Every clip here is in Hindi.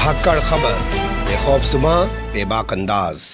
धाकड़ खबर, बेखौफसमा बेबाक अंदाज।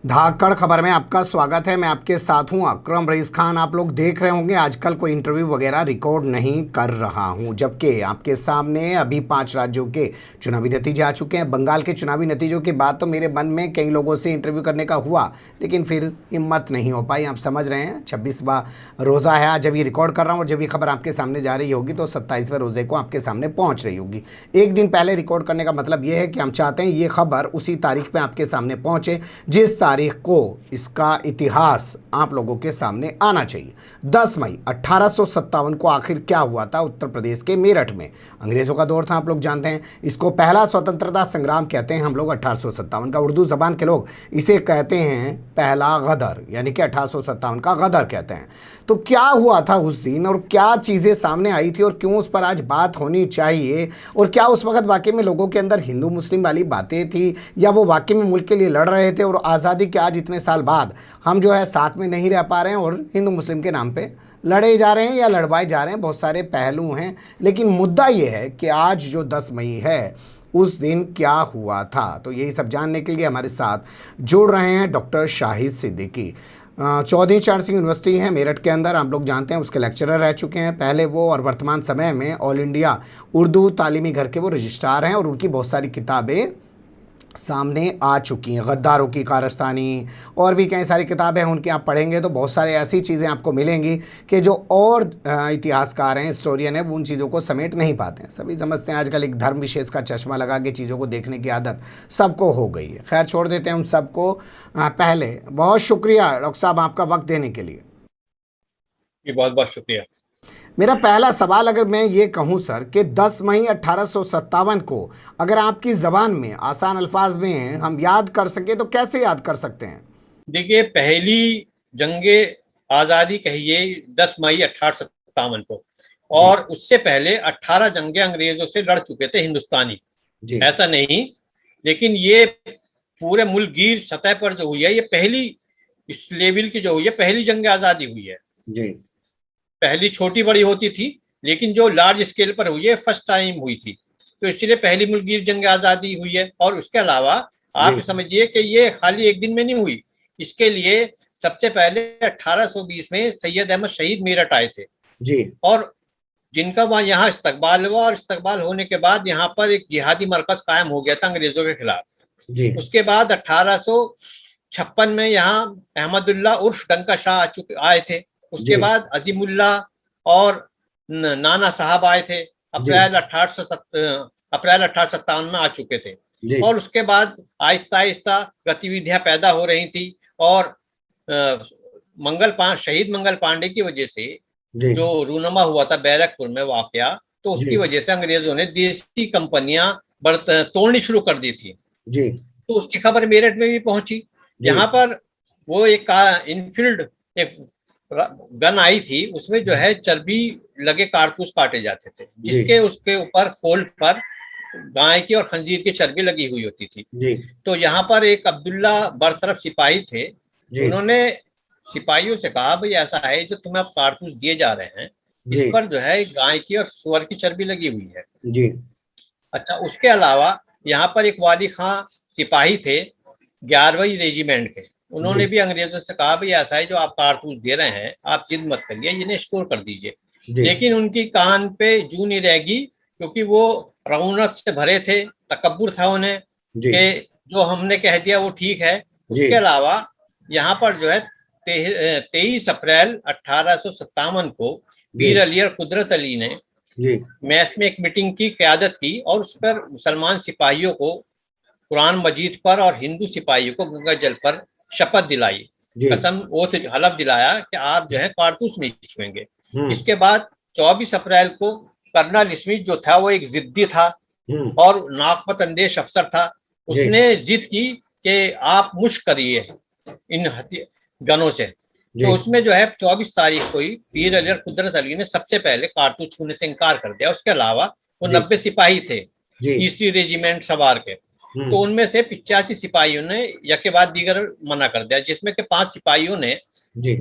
धाकड़ खबर में आपका स्वागत है। मैं आपके साथ हूं अकरम रईस खान। आप लोग देख रहे होंगे आजकल कोई इंटरव्यू वगैरह रिकॉर्ड नहीं कर रहा हूं, जबकि आपके सामने अभी 5 राज्यों के चुनावी नतीजे आ चुके हैं। बंगाल के चुनावी नतीजों के बाद तो मेरे मन में कई लोगों से इंटरव्यू करने का हुआ, लेकिन फिर हिम्मत नहीं हो पाई। आप समझ रहे हैं 26वां रोज़ा है आज जब ये रिकॉर्ड कर रहा हूँ, और जब ये खबर आपके सामने जा रही होगी तो 27वें रोज़े को आपके सामने पहुँच रही होगी। एक दिन पहले रिकॉर्ड करने का मतलब ये है कि हम चाहते हैं ये खबर उसी तारीख पर आपके सामने पहुँचे जिस तारीख को इसका इतिहास आप लोगों के सामने आना चाहिए। 10 मई 1857 को आखिर क्या हुआ था उत्तर प्रदेश के मेरठ में। अंग्रेजों का दौर था, आप लोग जानते हैं। इसको पहला स्वतंत्रता संग्राम कहते हैं हम लोग 1857 का। उर्दू जबान के लोग इसे कहते हैं पहला गदर, यानी कि 1857 का गदर कहते हैं। तो क्या हुआ था उस दिन और क्या चीज़ें सामने आई थी और क्यों उस पर आज बात होनी चाहिए, और क्या उस वक्त वाकई में लोगों के अंदर हिंदू मुस्लिम वाली बातें थी या वो वाकई में मुल्क के लिए लड़ रहे थे, और आज़ादी के आज इतने साल बाद हम जो है साथ में नहीं रह पा रहे हैं और हिंदू मुस्लिम के नाम पे लड़े जा रहे हैं या लड़वाए जा रहे हैं। बहुत सारे पहलू हैं, लेकिन मुद्दा ये है कि आज जो 10 मई है उस दिन क्या हुआ था। तो यही सब जानने के लिए हमारे साथ जुड़ रहे हैं डॉक्टर शाहिद सिद्दीकी। चौधरी चरण सिंह यूनिवर्सिटी है मेरठ के अंदर, आप लोग जानते हैं, उसके लेक्चरर रह चुके हैं पहले वो, और वर्तमान समय में ऑल इंडिया उर्दू तालीमी घर के वो रजिस्ट्रार हैं, और उनकी बहुत सारी किताबें सामने आ चुकी हैं। गद्दारों की कारस्तानी और भी कई सारी किताबें हैं उनकी, आप पढ़ेंगे तो बहुत सारे ऐसी चीज़ें आपको मिलेंगी कि जो और इतिहासकार हैं, हिस्टोरियन हैं, वो उन चीज़ों को समेट नहीं पाते हैं। सभी समझते हैं आजकल एक धर्म विशेष का चश्मा लगा के चीज़ों को देखने की आदत सबको हो गई है। खैर, छोड़ देते हैं उन सबको। पहले बहुत शुक्रिया डॉक्टर साहब आपका वक्त देने के लिए। बहुत बहुत शुक्रिया। मेरा पहला सवाल, अगर मैं ये कहूं सर कि 10 मई 1857 को अगर आपकी ज़बान में आसान अल्फाज में हम याद कर सके तो कैसे याद कर सकते हैं? देखिए, पहली जंगे आज़ादी कहिए 10 मई 1857 को, और उससे पहले 18 जंगे अंग्रेजों से लड़ चुके थे हिंदुस्तानी, ऐसा नहीं, लेकिन ये पूरे मुल्क गिर सतह पर जो हुई है, ये पहली इस लेवल की जो हुई है, पहली जंग आज़ादी हुई है जी। पहली छोटी बड़ी होती थी, लेकिन जो लार्ज स्केल पर हुई है फर्स्ट टाइम हुई थी, तो इसलिए पहली मुल्कगीर जंग आज़ादी हुई है। और उसके अलावा आप समझिए कि ये खाली एक दिन में नहीं हुई, इसके लिए सबसे पहले 1820 में सैयद अहमद शहीद मेरठ आए थे जी, और जिनका वहाँ यहाँ इस्तकबाल हुआ, और इस्तकबाल होने के बाद यहाँ पर एक जिहादी मरकज कायम हो गया था अंग्रेजों के खिलाफ जी। उसके बाद 1856 में यहाँ अहमदुल्ला उर्फ डंका शाह आए थे। उसके बाद अजीमुल्ला और नाना साहब आए थे, अप्रैल 1857 में आ चुके थे। और उसके बाद आहिस्ता आहिस्ता गतिविधियां पैदा हो रही थी, और शहीद मंगल पांडे की वजह से जो रूनमा हुआ था बैरकपुर में वाकया, तो उसकी वजह से अंग्रेजों ने देसी कंपनियां तोड़नी शुरू कर दी थी जी। तो उसकी खबर मेरठ में भी पहुंची। यहाँ पर वो एक इनफील्ड एक गन आई थी, उसमें जो है चर्बी लगे कारतूस काटे जाते थे, जिसके उसके ऊपर खोल पर गाय की और खंजीर की चर्बी लगी हुई होती थी जी। तो यहाँ पर एक अब्दुल्ला बरतरफ सिपाही थे, उन्होंने सिपाहियों से कहा, भाई ऐसा है जो तुम्हें अब कारतूस दिए जा रहे हैं, इस पर जो है गाय की और सुअर की चर्बी लगी हुई है जी। अच्छा, उसके अलावा यहाँ पर एक वाली खां सिपाही थे 11वीं रेजिमेंट के, उन्होंने भी अंग्रेजों से कहा, भाई ऐसा है जो आप कारतूस दे रहे हैं, आप जिद मत करिए, इन्हें स्टोर कर दीजिए। लेकिन उनकी कान पे जू नहीं रहेगी, क्योंकि वो रऊनत से भरे थे, तकब्बुर था उन्हें कि जो हमने कह दिया वो ठीक है। उसके अलावा यहाँ पर जो है 23 अप्रैल 1857 को पीर अली और कुदरत अली ने मैस में एक मीटिंग की क़यादत की, और उस पर मुसलमान सिपाहियों को कुरान मजीद पर और हिंदू सिपाहियों को गंगा जल पर शपथ दिलाई, कसम ओथ हलफ दिलाया कि आप जो है कारतूस नहीं छुएंगे। इसके बाद 24 अप्रैल को कर्नल स्मिथ जो था वो एक जिद्दी था और नाकपत अंदेश अफसर था, उसने जिद की कि आप मुश्क करिए इन गनों से। तो उसमें जो है 24 तारीख को ही पीर अली और कुदरत अली ने सबसे पहले कारतूस छूने से इनकार कर दिया। उसके अलावा वो 90 सिपाही थे 3री रेजिमेंट सवार के, तो उनमें से 85 सिपाहियों ने यक के बाद दीगर मना कर दिया, जिसमें के 5 सिपाहियों ने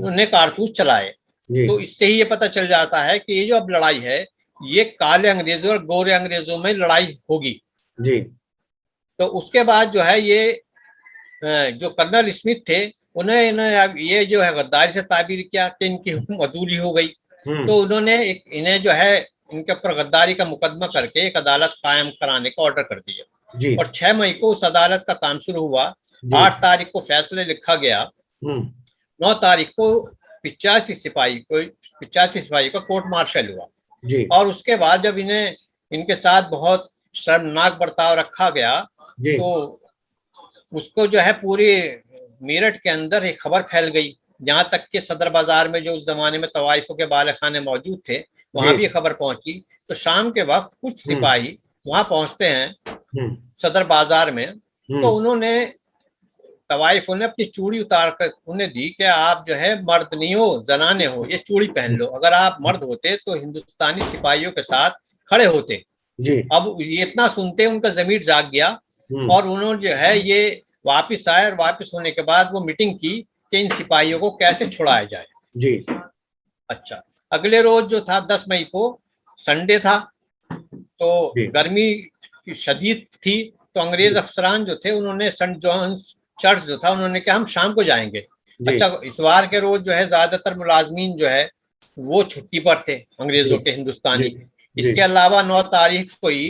उन्हें कारतूस चलाए। तो इससे ही ये पता चल जाता है कि ये जो अब लड़ाई है, ये काले अंग्रेजों और गोरे अंग्रेजों में लड़ाई होगी, जी। तो उसके बाद जो है ये जो कर्नल स्मिथ थे, उन्हें ये जो है गद्दारी से ताबीर किया कि इनकी हुक्म अदूली हो गई। तो उन्होंने इन्हें जो है इनके ऊपर गद्दारी का मुकदमा करके एक अदालत कायम कराने का ऑर्डर कर दिया। और 6 मई को उस अदालत का काम शुरू हुआ। 8 तारीख को फैसले लिखा गया। 9 तारीख को 85 सिपाही का कोर्ट मार्शल हुआ। और उसके बाद जब इन्हें इनके साथ बहुत शर्मनाक बर्ताव रखा गया, तो उसको जो है पूरी मेरठ के अंदर एक खबर फैल गई। जहां तक कि सदर बाजार में जो उस जमाने में तवाइफों के बालखाने मौजूद थे, वहां भी खबर पहुंची। तो शाम के वक्त कुछ सिपाही वहां पहुंचते हैं सदर बाजार में। तो उन्होंने तवाइफों ने अपनी चूड़ी उतार कर उन्हें दी कि आप जो है मर्द नहीं हो, जनाने हो, ये चूड़ी पहन लो। अगर आप मर्द होते तो हिंदुस्तानी सिपाहियों के साथ खड़े होते। अब ये इतना सुनते उनका जमीर जाग गया और उन्होंने जो है ये वापस आए। और वापस होने के बाद वो मीटिंग की कि इन सिपाहियों को कैसे छुड़ाया जाए। अच्छा, अगले रोज जो था 10 मई को संडे था, तो गर्मी शदीद थी। तो अंग्रेज अफसरान जो थे उन्होंने सेंट जॉन्स चर्च जो था, उन्होंने कहा हम शाम को जाएंगे। अच्छा, इतवार के रोज जो है ज्यादातर मुलाजमीन जो है वो छुट्टी पर थे अंग्रेजों के, हिंदुस्तानी। इसके अलावा 9 तारीख को ही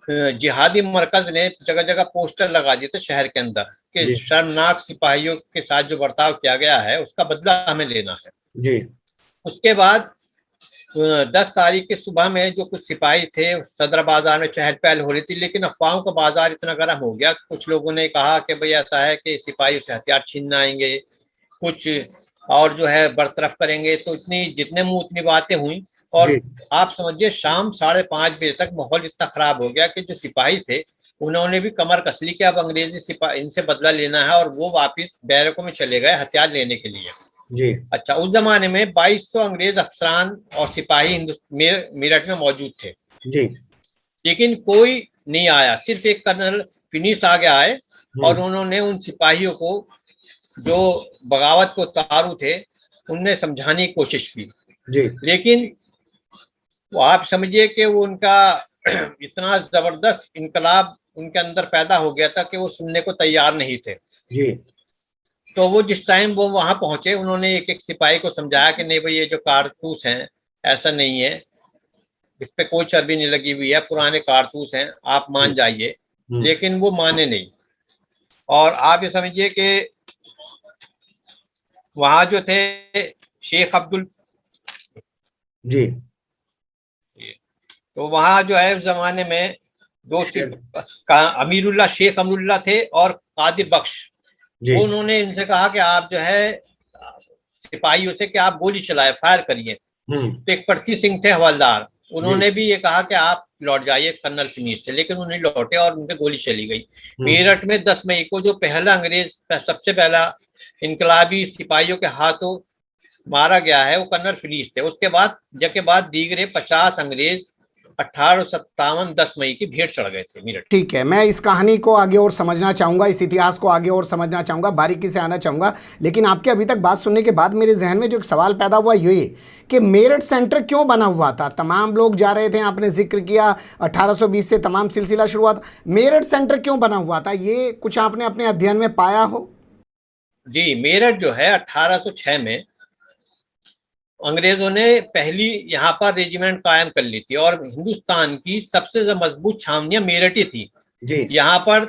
जिहादी मरकज ने जगह जगह पोस्टर लगा दिए थे शहर के अंदर कि शर्मनाक सिपाहियों के साथ जो बर्ताव किया गया है उसका बदला हमें लेना है। उसके बाद 10 तारीख की सुबह में जो कुछ सिपाही थे, सदर बाजार में चहल पहल हो रही थी। लेकिन अफवाहों का बाजार इतना गर्म हो गया, कुछ लोगों ने कहा कि भाई ऐसा है कि सिपाही से हथियार छीनने आएंगे, कुछ और जो है बरतरफ करेंगे। तो इतनी जितने मुंह उतनी बातें हुई। और आप समझिए शाम 5:30 बजे तक माहौल इतना खराब हो गया कि जो सिपाही थे उन्होंने भी कमर कस ली कि अब अंग्रेजी सिपाही इनसे बदला लेना है, और वो वापस बैरकों में चले गए हथियार लेने के लिए। अच्छा, उस जमाने में 2200 अंग्रेज अफसरान और सिपाही मेरठ में मौजूद थे। लेकिन कोई नहीं आया, सिर्फ एक कर्नल फिनिश आगे आए और उन्होंने उन सिपाहियों को जो बगावत को उतारू थे उनने समझाने की कोशिश की। लेकिन वो आप समझिए कि वो उनका इतना जबरदस्त इनकलाब उनके अंदर पैदा हो गया था कि वो सुनने को तैयार नहीं थे। तो वो जिस टाइम वो वहां पहुंचे, उन्होंने एक एक सिपाही को समझाया कि नहीं भाई ये जो कारतूस हैं ऐसा नहीं है, इस पे कोई चर्बी नहीं लगी हुई है, पुराने कारतूस हैं, आप मान जाइए। लेकिन वो माने नहीं। और आप ये समझिए कि वहां जो थे शेख अब्दुल तो वहां जो है उस जमाने में दो अमीरुल्लाह, शेख अमीरुल्लाह थे और कादिर बख्श। उन्होंने इनसे कहा कि आप जो है सिपाहियों से कि आप गोली चलाए, फायर करिए। तो एक परसी सिंह थे हवलदार, उन्होंने भी ये कहा कि आप लौट जाइए कर्नल फिनिश से, लेकिन उन्हें लौटे और उनके गोली चली गई। मेरठ में 10 मई को जो पहला अंग्रेज सबसे पहला इनकलाबी सिपाहियों के हाथों मारा गया है वो कर्नल फिनिश थे। उसके बाद दीगरे 50 अंग्रेज 1857 10 मई की भेंट चढ़ गए थे मेरठ। ठीक है, मैं इस कहानी को आगे और समझना चाहूंगा, इस इतिहास को आगे और समझना चाहूंगा, बारीकी से आना चाहूंगा। लेकिन आपके अभी तक बात सुनने के बाद मेरे जहन में जो एक सवाल पैदा हुआ ये कि मेरठ सेंटर क्यों बना हुआ था? तमाम लोग जा रहे थे, आपने जिक्र किया 1820 से तमाम सिलसिला शुरू हुआ था। मेरठ सेंटर क्यों बना हुआ था, ये कुछ आपने अपने अध्ययन में पाया हो? जी, मेरठ जो है 1806 में अंग्रेजों ने पहली यहाँ पर रेजिमेंट कायम कर ली थी और हिंदुस्तान की सबसे मजबूत छावनियां मेरठ ही थी। यहाँ पर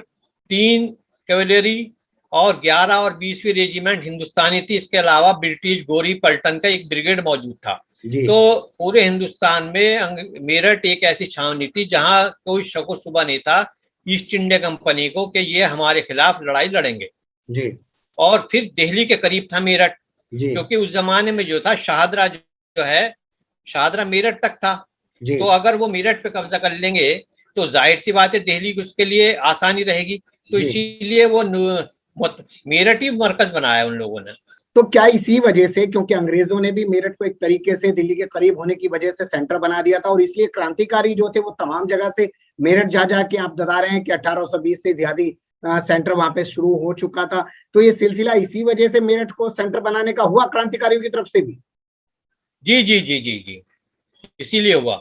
3 कैवेलरी और 11 और 20वीं रेजिमेंट हिंदुस्तानी थी। इसके अलावा ब्रिटिश गोरी पलटन का एक ब्रिगेड मौजूद था। तो पूरे हिंदुस्तान में मेरठ एक ऐसी छावनी थी जहां कोई शक शुबा नहीं था ईस्ट इंडिया कंपनी को कि ये हमारे खिलाफ लड़ाई लड़ेंगे। और फिर दिल्ली के करीब था मेरठ, क्योंकि उस जमाने में जो था शाहदरा जो है, शाहदरा मेरठ तक था। तो अगर वो मेरठ पे कब्जा कर लेंगे तो जाहिर सी बात है दिल्ली उसके लिए आसानी रहेगी। तो इसीलिए वो मेरठ ही मरकज बनाया उन लोगों ने। तो क्या इसी वजह से, क्योंकि अंग्रेजों ने भी मेरठ को एक तरीके से दिल्ली के करीब होने की वजह से सेंटर बना दिया था और इसलिए क्रांतिकारी जो थे वो तमाम जगह से मेरठ जा जाके आप बता रहे हैं कि 1820 से जिहादी सेंटर वहां पे शुरू हो चुका था। तो ये सिलसिला इसी वजह से मेरठ को सेंटर बनाने का हुआ क्रांतिकारियों की तरफ से भी? जी जी जी जी जी, इसीलिए हुआ।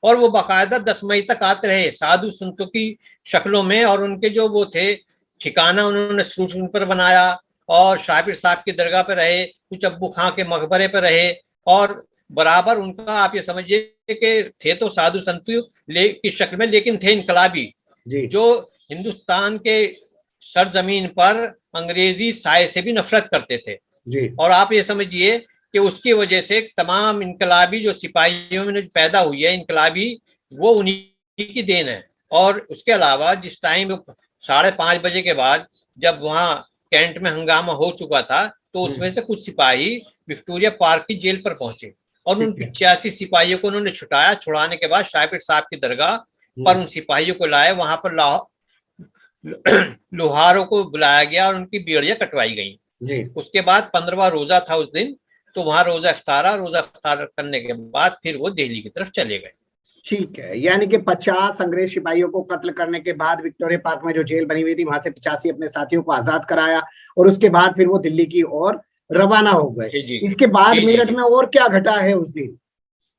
और वो बाकायदा 10 मई तक आते रहे साधु संतों की शक्लों में, और उनके जो वो थे ठिकाना उन्होंने शुरू पर बनाया, और शाबिर साहब की दरगाह पे रहे, कुछ अब्बू खां के मकबरे पे रहे, और बराबर उनका आप ये समझिए कि थे तो साधु संतों की शक्ल में, लेकिन थे इनकलाबी जो हिंदुस्तान के सरजमीन पर अंग्रेजी साए से भी नफरत करते थे जी। और आप ये समझिए कि उसकी वजह से तमाम इनकलाबी जो सिपाहियों में पैदा हुई है इनकलाबी, वो उन्हीं की देन है। और उसके अलावा जिस टाइम 5:30 बजे के बाद जब वहां कैंट में हंगामा हो चुका था, तो उसमें से कुछ सिपाही विक्टोरिया पार्क की जेल पर पहुंचे और उन 85 सिपाहियों को उन्होंने छुटाया। छुड़ाने के बाद शाबिर साहब की दरगाह पर उन सिपाहियों को लाए, वहां पर लोहारों को बुलाया गया और उनकी बेड़ियां कटवाई गई। उसके बाद 15वां रोजा था उस दिन, तो वहां रोजा इफ्तार करने के बाद फिर वो दिल्ली की तरफ चले गए। ठीक है, यानी कि 50 अंग्रेज सिपाहियों को कत्ल करने के बाद विक्टोरिया पार्क में जो जेल बनी हुई थी वहां से 85 अपने साथियों को आजाद कराया और उसके बाद फिर वो दिल्ली की ओर रवाना हो गए। इसके बाद मेरठ में और क्या घटा है उस दिन?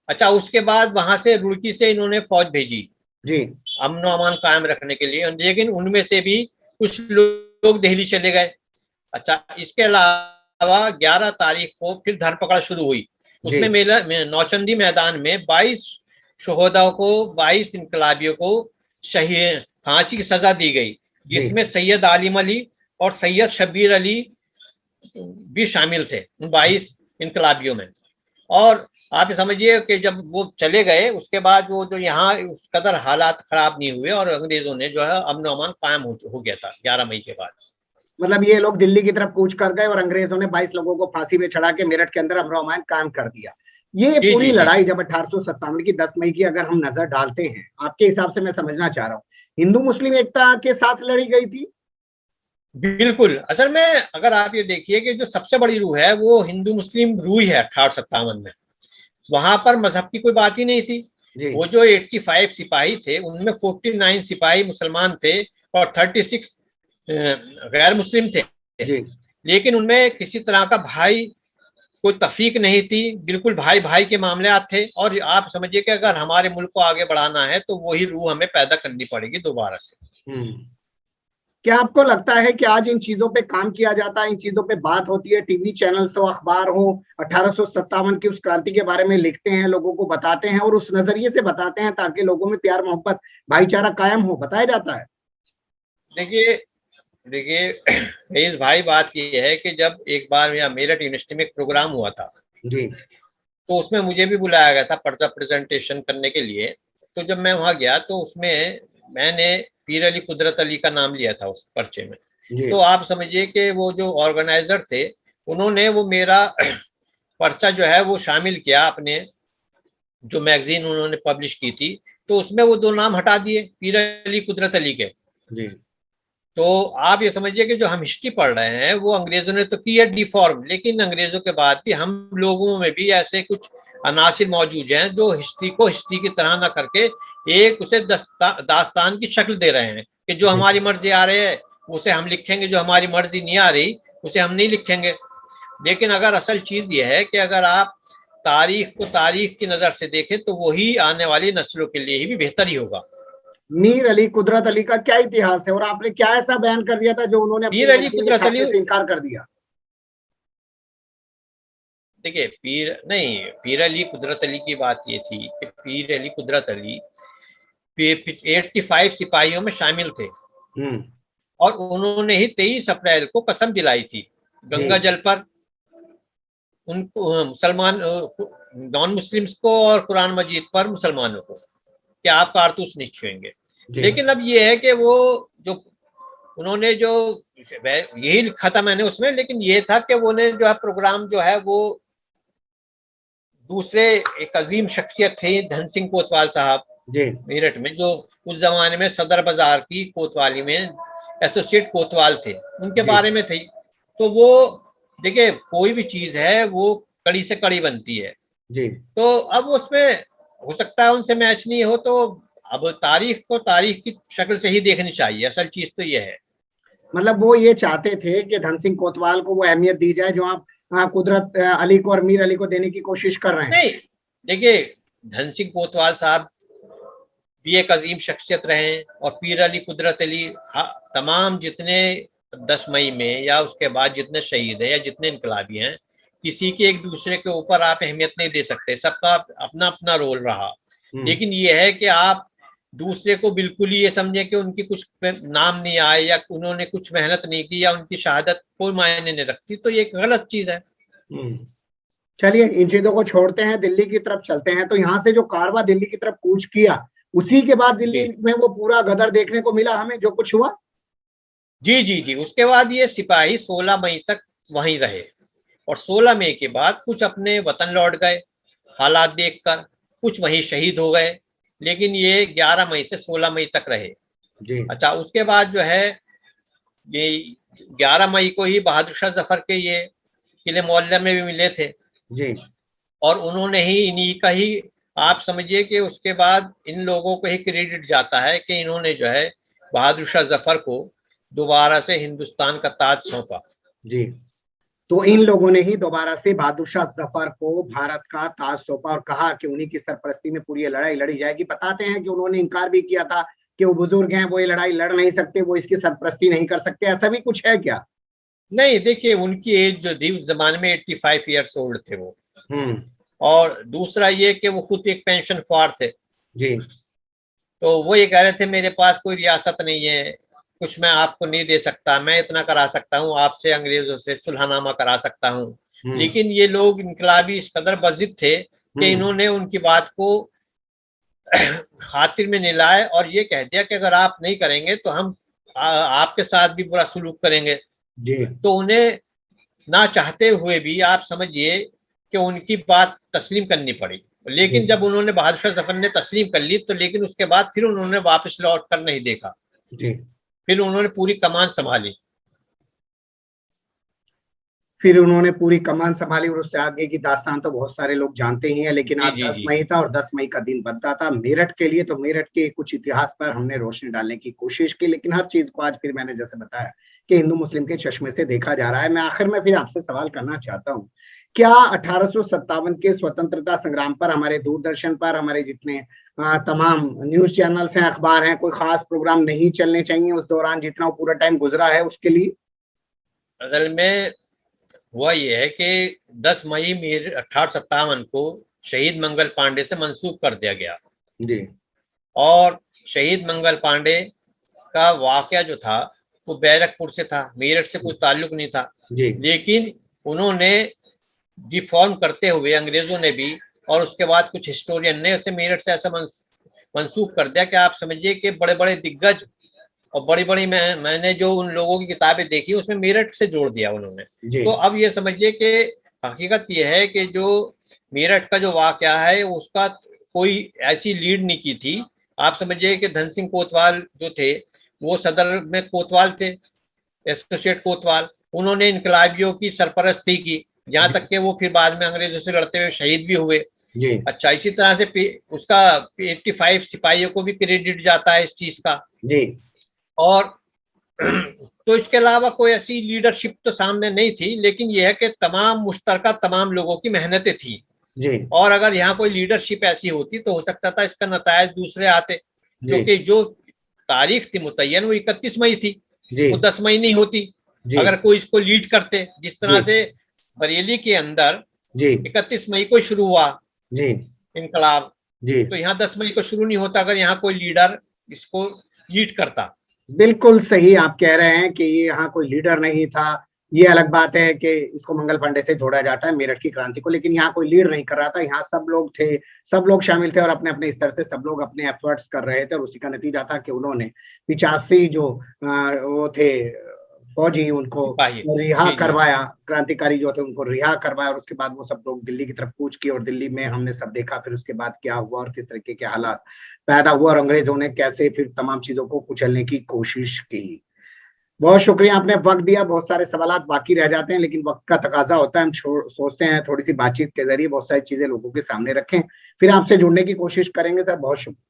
अच्छा, उसके बाद वहां से रुड़की से इन्होंने फौज भेजी जी, अमन अमान कायम रखने के लिए, लेकिन उनमें से भी कुछ लोग दिल्ली चले गए। अच्छा, इसके अलावा 11 तारीख को फिर धरपकड़ शुरू हुई। उसमें नौचंदी मैदान में 22 शोहदाओं को, 22 इनकलाबियों को शहीद फांसी की सजा दी गई, जिसमें सैयद आलिम अली और सैयद शब्बीर अली भी शामिल थे उन 22 इनकलाबियों में। और आप समझिए कि जब वो चले गए उसके बाद वो जो यहाँ उस कदर हालात खराब नहीं हुए और अंग्रेजों ने जो है अमन अमान कायम हो गया था 11 मई के बाद। मतलब ये लोग दिल्ली की तरफ कूच कर गए और अंग्रेजों ने 22 लोगों को फांसी पे चढ़ा के मेरठ के अंदर अमन अमान कायम कर दिया। ये पूरी लड़ाई जब 1857 की 10 मई की अगर हम नजर डालते हैं, आपके हिसाब से मैं समझना चाह रहा हूँ, हिंदू मुस्लिम एकता के साथ लड़ी गई थी? बिल्कुल। असल में अगर आप ये देखिए कि जो सबसे बड़ी रूह है वो हिंदू मुस्लिम रूह है 1857 में। वहां पर मजहब की कोई बात ही नहीं थी। वो जो 85 सिपाही थे उनमें 49 सिपाही मुसलमान थे और 36 गैर मुस्लिम थे, लेकिन उनमें किसी तरह का भाई कोई तफरीक नहीं थी, बिल्कुल भाई भाई के मामले थे। और आप समझिए कि अगर हमारे मुल्क को आगे बढ़ाना है तो वही रूह हमें पैदा करनी पड़ेगी दोबारा से। क्या आपको लगता है कि आज इन चीजों पे काम किया जाता है, इन चीजों पे बात होती है, टीवी चैनल्स हो, अखबार हो, 1857 की उस क्रांति के बारे में लिखते हैं, लोगोग को बताते हैं और उस नजरिए से बताते हैं ताकि लोगों में प्यार मोहब्बत भाईचारा कायम हो, बताया जाता है? देखिए रईस भाई, बात ये है कि जब एक बार यहाँ मेरठ यूनिवर्सिटी में एक प्रोग्राम हुआ था जी, तो उसमें मुझे भी बुलाया गया था पर्चा प्रेजेंटेशन करने के लिए। तो जब मैं वहां गया तो उसमें मैंने पीर अली कुदरत अली का नाम लिया था उस पर्चे में। तो आप समझिए कि वो जो ऑर्गेनाइजर थे उन्होंने वो मेरा पर्चा जो है वो शामिल किया अपने जो मैगजीन उन्होंने पब्लिश की थी, तो उसमें वो 2 नाम हटा दिए पीर अली कुदरत अली के जी। तो आप ये समझिए कि जो हम हिस्ट्री पढ़ रहे हैं वो अंग्रेजों ने तो की है डिफॉर्म, लेकिन अंग्रेजों के बाद भी हम लोगों में भी ऐसे कुछ अनासिर मौजूद हैं जो हिस्ट्री को हिस्ट्री की तरह ना करके एक उसे दास्तान की शक्ल दे रहे हैं कि जो हमारी मर्जी आ रही है उसे हम लिखेंगे, जो हमारी मर्जी नहीं आ रही उसे हम नहीं लिखेंगे। लेकिन अगर असल चीज ये है कि अगर आप तारीख को तारीख की नजर से देखें तो वही आने वाली नस्लों के लिए भी बेहतर ही होगा। मीर अली कुदरत अली का क्या इतिहास है और आपने क्या ऐसा बयान कर दिया था जो उन्होंने मीर अली कुदरत अली से इनकार कर दिया? देखिए पीर अली कुदरत अली की बात ये थी कि पीर अली कुदरत अली 85 सिपाहियों में शामिल थे और उन्होंने ही 23 अप्रैल को कसम दिलाई थी गंगा जल पर उनको मुसलमान नॉन मुस्लिम्स को और कुरान मजीद पर मुसलमानों को कि आप कारतूस नहीं छुएंगे। लेकिन अब ये है कि वो जो उन्होंने जो यही लिखा था मैंने उसमें, लेकिन ये था कि वो ने जो है प्रोग्राम जो है वो दूसरे एक अजीम शख्सियत थे धन सिंह कोतवाल साहब मेरठ में, जो उस जमाने में सदर बाजार की कोतवाली में एसोसिएट कोतवाल थे, उनके बारे में थी। तो वो देखिए कोई भी चीज है वो कड़ी से कड़ी बनती है जी। तो अब उसमें हो सकता है उनसे मैच नहीं हो, तो अब तारीख को तारीख की शक्ल से ही देखनी चाहिए। असल चीज तो ये है, मतलब वो ये चाहते थे कि धन सिंह कोतवाल को वो अहमियत दी जाए जो आप कुदरत अली को और मीर अली को देने की कोशिश कर रहे हैं। नहीं, देखिए धन सिंह कोतवाल साहब भी एक अजीम शख्सियत रहे। और पीर अली, कुदरत अली, तमाम जितने 10 मई में या उसके बाद जितने शहीद हैं या जितने इनकलाबी हैं, किसी के एक दूसरे के ऊपर आप अहमियत नहीं दे सकते, सबका अपना अपना रोल रहा। लेकिन ये है कि आप दूसरे को बिल्कुल ही ये समझे कि उनकी कुछ नाम नहीं आए या उन्होंने कुछ मेहनत नहीं की या उनकी शहादत कोई मायने नहीं रखती, तो ये एक गलत चीज है। चलिए इन चीजों को छोड़ते हैं, दिल्ली की तरफ चलते हैं। तो यहाँ से जो कारवां दिल्ली की तरफ कूच किया, उसी के बाद दिल्ली में वो पूरा गदर देखने को मिला हमें, जो कुछ हुआ। जी जी जी, उसके बाद ये सिपाही 16 मई तक वहीं रहे और 16 मई के बाद कुछ अपने वतन लौट गए हालात देखकर, कुछ वहीं शहीद हो गए। लेकिन ये 11 मई से 16 मई तक रहे जी। अच्छा, उसके बाद जो है ये 11 मई को ही बहादुर शाह जफर के ये किले मोहल्ले में भी मिले थे जी। और उन्होंने ही, इन्हीं का ही आप समझिए कि उसके बाद इन लोगों को ही क्रेडिट जाता है कि इन्होंने जो है बहादुर शाह जफर को दोबारा से हिंदुस्तान का ताज सौंपा जी। तो इन लोगों ने ही दोबारा से बहादुर शाह जफर को भारत का ताज सौंपा और कहा कि उन्हीं की सरपरस्ती में पूरी लड़ाई लड़ी जाएगी। बताते हैं कि उन्होंने इनकार भी किया था कि वो बुजुर्ग हैं, वो ये लड़ाई लड़ नहीं सकते, वो इसकी सरपरस्ती नहीं कर सकते, ऐसा भी कुछ है क्या? नहीं, देखिए उनकी एज जो थी उस जमाने में 85 ईयर्स ओल्ड थे वो। और दूसरा ये कि वो खुद एक पेंशन ख्वार थे जी। तो वो ये कह रहे थे मेरे पास कोई रियासत नहीं है, कुछ मैं आपको नहीं दे सकता, मैं इतना करा सकता हूँ, आपसे अंग्रेजों से सुलहनामा करा सकता हूँ। लेकिन ये लोग इनकलाबी इस कदर बजिद थे कि इन्होंने उनकी बात को खातिर में नहीं लाए और ये कह दिया कि अगर आप नहीं करेंगे तो हम आपके साथ भी बुरा सलूक करेंगे जी। तो उन्हें ना चाहते हुए भी आप समझिए कि उनकी बात तस्लीम करनी पड़ी। लेकिन जब उन्होंने बहादुर शाह जफर ने तस्लीम कर ली तो लेकिन उसके बाद फिर उन्होंने वापस लौट कर नहीं देखा जी। फिर उन्होंने पूरी कमान संभाली और उससे आगे की दास्तान तो बहुत सारे लोग जानते ही हैं। लेकिन आज 10 मई था और 10 मई का दिन बनता था मेरठ के लिए, तो मेरठ के कुछ इतिहास पर हमने रोशनी डालने की कोशिश की। लेकिन हर चीज को आज फिर मैंने जैसे बताया कि हिंदू मुस्लिम के चश्मे से देखा जा रहा है। मैं आखिर में फिर आपसे सवाल करना चाहता हूँ, क्या 1857 के स्वतंत्रता संग्राम पर हमारे दूरदर्शन पर हमारे जितने तमाम न्यूज चैनल्स हैं, अखबार हैं, कोई खास प्रोग्राम नहीं चलने चाहिए उस दौरान जितना वो पूरा टाइम गुजरा है उसके लिए? असल में हुआ ये है कि 10 मई 1857 को शहीद मंगल पांडे से मंसूब कर दिया गया जी। और शहीद मंगल पांडे का वाकया जो था वो बैरकपुर से था, मेरठ से कोई ताल्लुक नहीं था जी। लेकिन उन्होंने डिफॉर्म करते हुए अंग्रेजों ने भी और उसके बाद कुछ हिस्टोरियन ने उसे मेरठ से ऐसा मंसूब कर दिया कि आप समझिए कि बड़े बड़े दिग्गज और बड़ी बड़ी मैंने जो उन लोगों की किताबें देखी उसमें मेरठ से जोड़ दिया उन्होंने। तो अब ये समझिए कि हकीकत ये है कि जो मेरठ का जो वाकया है उसका कोई ऐसी लीड नहीं की थी। आप समझिए कि धन सिंह कोतवाल जो थे वो सदर में कोतवाल थे, एसोसिएट कोतवाल, उन्होंने इनकलाबियों की सरपरस्ती की, यहाँ तक कि वो फिर बाद में अंग्रेजों से लड़ते हुए शहीद भी हुए जी। अच्छा, इसी तरह से उसका 85 सिपाहियों को भी क्रेडिट जाता है इस चीज का जी। और तो इसके अलावा कोई ऐसी लीडरशिप तो सामने नहीं थी, लेकिन यह है कि तमाम मुश्तरका तमाम लोगों की मेहनतें थी जी। और अगर यहाँ कोई लीडरशिप ऐसी होती तो हो सकता था इसका नतायज दूसरे आते, क्योंकि जो तारीख थी मुतय्यन वो 31 मई थी, वो 10 मई नहीं होती अगर कोई इसको लीड करते। जिस तरह से बरेली के अंदर 31 मई को शुरू हुआ जी इनकलाब जी, तो यहाँ 10 मई को शुरू नहीं होता अगर यहाँ कोई लीडर इसको लीड करता। बिल्कुल सही आप कह रहे हैं कि ये यहाँ कोई लीडर नहीं था। ये अलग बात है कि इसको मंगल पांडे से जोड़ा जाता है मेरठ की क्रांति को, लेकिन यहाँ कोई लीड नहीं कर रहा था। यहाँ सब लोग थे, सब लोग शामिल थे और अपने अपने स्तर से सब लोग अपने एफर्ट्स कर रहे थे और उसी का नतीजा था कि उन्होंने 85 जो वो थे फौजी उनको रिहा करवाया, क्रांतिकारी जो थे उनको रिहा करवाया और उसके बाद वो सब लोग दिल्ली की तरफ कूच किए और दिल्ली में हमने सब देखा फिर उसके बाद क्या हुआ और किस तरीके के हालात पैदा हुआ और अंग्रेजों ने कैसे फिर तमाम चीजों को कुचलने की कोशिश की। बहुत शुक्रिया, आपने वक्त दिया। बहुत सारे सवाल बाकी रह जाते हैं लेकिन वक्त का तकाजा होता है। हम सोचते हैं थोड़ी सी बातचीत के जरिए बहुत सारी चीजें लोगों के सामने रखें, फिर आपसे जुड़ने की कोशिश करेंगे। सर बहुत शुक्रिया।